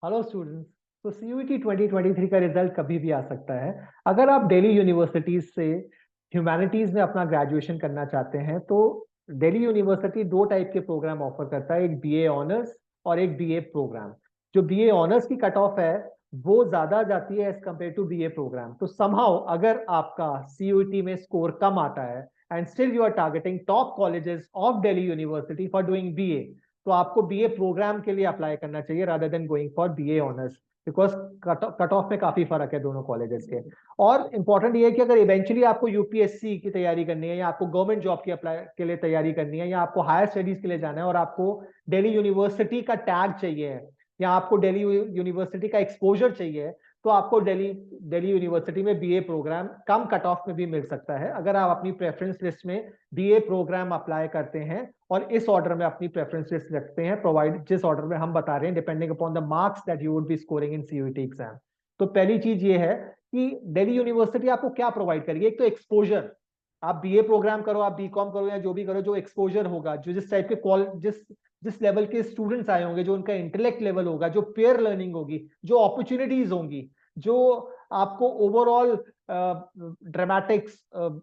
Hello students. तो CUET 2023 का result कभी भी आ सकता है। अगर आप दिल्ली यूनिवर्सिटीज से ह्यूमैनिटीज में अपना ग्रेजुएशन करना चाहते हैं तो दिल्ली यूनिवर्सिटी दो टाइप के प्रोग्राम ऑफर करता है, एक बीए ऑनर्स और एक बीए प्रोग्राम। जो बीए ऑनर्स की कट ऑफ है वो ज्यादा जाती है as compare to BA program. तो समहाउ अगर आपका सीयूईटी में स्कोर कम आता है and still you are targeting top colleges of Delhi university for doing BA, तो आपको बीए प्रोग्राम के लिए अप्लाई करना चाहिए rather then going for BA honours, because cut off में काफी फर्क है दोनों कॉलेजेस के। और इंपॉर्टेंट ये है कि अगर इवेंचुअली आपको यूपीएससी की तैयारी करनी है या आपको गवर्नमेंट जॉब की अप्लाई के लिए तैयारी करनी है या आपको हायर स्टडीज के लिए जाना है और आपको दिल्ली यूनिवर्सिटी का टैग चाहिए या आपको दिल्ली यूनिवर्सिटी का एक्सपोजर चाहिए, तो आपको दिल्ली दिल्ली यूनिवर्सिटी में बीए प्रोग्राम कम कट ऑफ में भी मिल सकता है अगर आप अपनी प्रेफरेंस लिस्ट में बीए प्रोग्राम अप्लाई करते हैं और इस ऑर्डर में अपनी प्रेफरेंस लिस्ट रखते हैं, प्रोवाइड जिस ऑर्डर में हम बता रहे हैं depending upon the marks that you would be scoring in CUET exam. तो पहली चीज ये है कि दिल्ली यूनिवर्सिटी आपको क्या प्रोवाइड करेगी। एक तो एक्सपोजर, आप बीए प्रोग्राम करो, आप बीकॉम करो या जो भी करो, जो एक्सपोजर होगा, जो जिस टाइप के जिस लेवल के स्टूडेंट्स आए होंगे, जो उनका इंटेलेक्ट लेवल होगा, जो पेयर लर्निंग होगी, जो अपॉर्चुनिटीज होंगी, जो आपको overall dramatics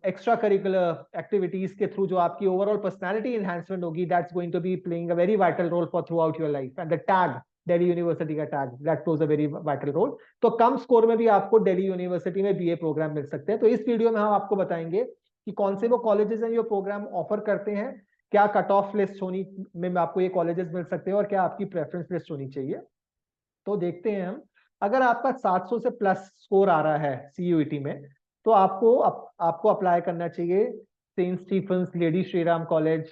extra curricular activities के थ्रू जो आपकी ओवरऑल पर्सनालिटी एनहांसमेंट होगी, that's going to be playing a very vital role for throughout your life. And the tag Delhi university का tag that plays a very vital role. तो कम score में भी आपको दिल्ली यूनिवर्सिटी में बीए प्रोग्राम मिल सकते हैं। तो इस वीडियो में हम आपको बताएंगे कि कौन से वो कॉलेजेस हैं जो प्रोग्राम ऑफर करते हैं, क्या कट ऑफ लिस्ट होनी में आपको ये कॉलेजेस मिल सकते हैं और क्या आपकी प्रेफरेंस लिस्ट होनी चाहिए। तो देखते हैं हम। अगर आपका 700 से प्लस स्कोर आ रहा है सीयूईटी में तो आपको अप्लाई करना चाहिए Saint Stephen's, lady Shriram college,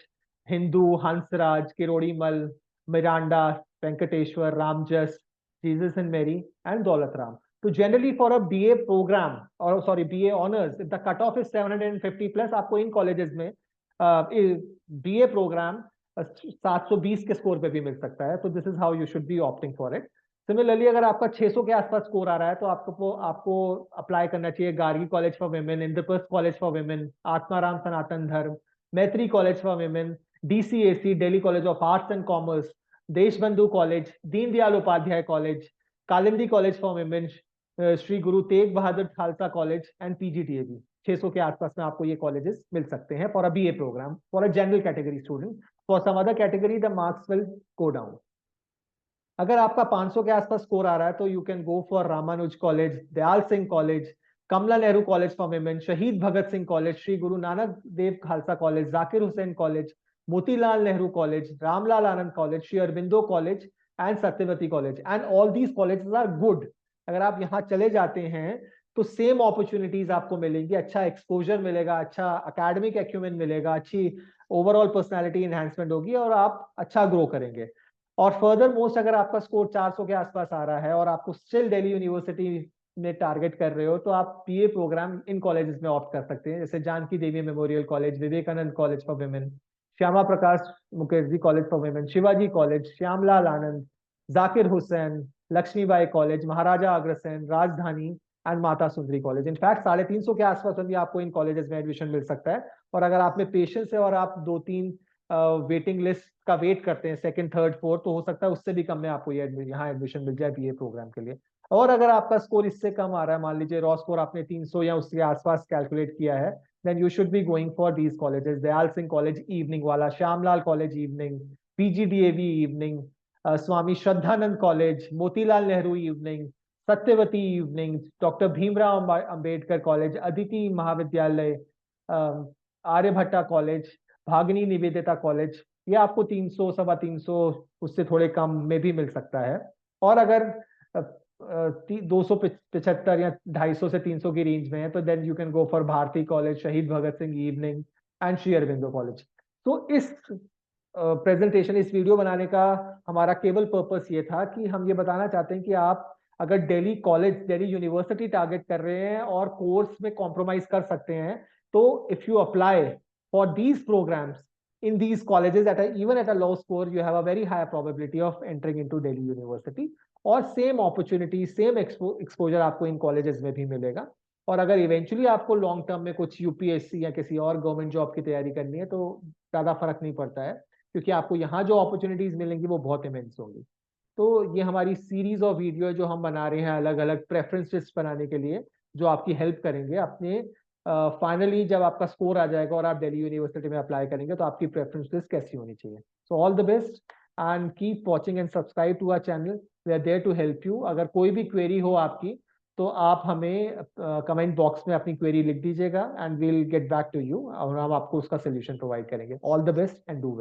Hindu, Hansraj, Kirorimal, Miranda, Venkateswara, Ramjas, Jesus and Mary and Daulat Ram. तो generally for a BA programme और sorry BA honours the cut off is 750 plus, आपको इन कॉलेजेस में बीए प्रोग्राम 720 के स्कोर पे भी मिल सकता है। तो this is how you should be opting for it. Similarly अगर आपका 600 के आसपास स्कोर आ रहा है तो आपको आपको अप्लाई करना चाहिए Gargi college for women, Indraprastha college for women, Atmaram Sanatan Dharma, Maitreyi college for women, DCAC Delhi college of arts and commerce, Deshbandhu college, Deendayal Upadhyaya college, Kalindi college for women, Shri Guru Tegh Bahadur Khalsa college and PGDAV. 600 के आसपास में आपको ये कॉलेजेस मिल सकते हैं for a BA program for a general category student. For some other category the marks will go down. अगर आपका 500 के आसपास स्कोर आ रहा है तो you can go for Ramanuj college, Dyal Singh college, Kamala Nehru college for women, Shaheed Bhagat Singh college, Shri Guru Nanak Dev Khalsa college, Zakir Husain college, Motilal Nehru college, Ramlal Anand college, Shri Aurobindo college and Satyawati college. And all these colleges are good. अगर आप यहाँ चले जाते हैं तो सेम अपॉर्चुनिटीज आपको मिलेंगी, अच्छा एक्सपोजर मिलेगा, अच्छा अकेडमिक एक्यूमेंट मिलेगा, अच्छी ओवरऑल पर्सनैलिटी एनहांसमेंट होगी और आप अच्छा ग्रो करेंगे। और फर्दर मोस्ट अगर आपका स्कोर 400 के आसपास आ रहा है और आपको स्टिल दिल्ली यूनिवर्सिटी में टारगेट कर रहे हो तो आप पीए प्रोग्राम इन कॉलेजेस में ऑप्ट कर सकते हैं, जैसे Janki Devi memorial college, Vivekananda college for women, Shyama Prasad Mukherji college for women, Shivaji college, Shyamlal Anand, Zakir Husain, Lakshmibai college, Maharaja Agrasen, Rajdhani and Mata Sundari college. In fact 350 के आसपास भी आपको इन कॉलेजेस में एडमिशन मिल सकता है। और अगर आप में पेशेंस है और आप 2-3 वेटिंग लिस्ट का वेट करते हैं, सेकंड, थर्ड, फोर्थ, तो हो सकता है उससे भी कम में आपको ये यहाँ एडमिशन मिल जाए बीए प्रोग्राम के लिए। और अगर आपका स्कोर इससे कम आ रहा है, मान लीजिए रॉ स्कोर आपने 300 या उसके आसपास कैलकुलेट किया है, then you should be going for these colleges, Dyal Singh college evening वाला, Shyamlal college evening, PGDAV evening, Swami Shraddhanand college, Motilal Nehru evening, Satyawati evening, doctor Bhimrao Ambedkar college, Aditi Mahavidyalaya, Aryabhatta college, Bhagini Nivedita college. ये आपको 300, 350, उससे थोड़े कम में भी मिल सकता है। और अगर 275 या 250 से 300 की रेंज में है तो then you can go for Bharati college, Shaheed Bhagat Singh evening and Shri Aurobindo college. तो इस प्रेजेंटेशन, इस वीडियो बनाने का हमारा केवल पर्पस ये था कि हम ये बताना चाहते हैं कि आप अगर Delhi college, Delhi university target कर रहे हैं और कोर्स में कॉम्प्रोमाइज कर सकते हैं, तो if you apply for these programs in these colleges even at a low score, you have a very high probability of entering into Delhi University। और सेम अपॉर्चुनिटी, सेम एक्सपोजर आपको इन colleges में भी मिलेगा। और अगर इवेंचुअली आपको long term में कुछ यूपीएससी या किसी और गवर्नमेंट जॉब की तैयारी करनी है तो ज्यादा फर्क नहीं पड़ता है, क्योंकि आपको यहाँ जो अपॉर्चुनिटीज मिलेंगी वो बहुत इमेंस होंगी। तो ये हमारी सीरीज ऑफ वीडियो जो हम बना रहे हैं अलग अलग प्रेफरेंस लिस्ट बनाने के लिए, जो आपकी हेल्प करेंगे अपने फाइनली जब आपका स्कोर आ जाएगा और आप दिल्ली यूनिवर्सिटी में अप्लाई करेंगे तो आपकी प्रेफरेंस लिस्ट कैसी होनी चाहिए। So all the best and keep watching and subscribe to our channel, we are there to help you. अगर कोई भी क्वेरी हो आपकी तो आप हमें कमेंट बॉक्स में अपनी क्वेरी लिख दीजिएगा and we'll get back to you, और हम आपको उसका सोल्यूशन प्रोवाइड करेंगे। All the best and do well.